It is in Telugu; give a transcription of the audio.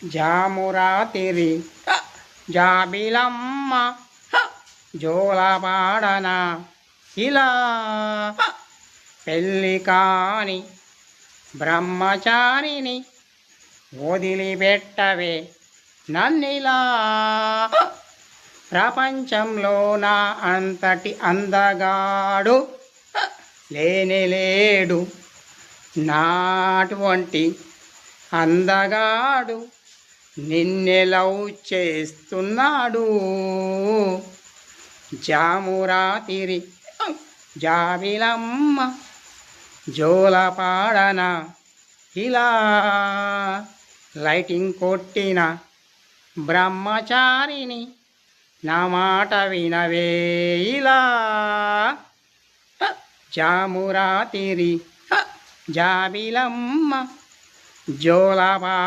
జామురాతిరి జాబిలమ్మ జోలపాడన ఇలా పెళ్ళి కాని బ్రహ్మచారిని వదిలిపెట్టవే నన్నిలా ప్రపంచంలో నా అంతటి అందగాడు లేనేలేడు నాటువంటి అందగాడు నిన్నే లవ్ చేస్తున్నాడు జామురాతిరి జాబిలమ్మ జోలపాడన ఇలా లైటింగ్ కొట్టిన బ్రహ్మచారిని నా మాట వినవే ఇలా జామురాతిరి జాబిలమ్మ జోలపా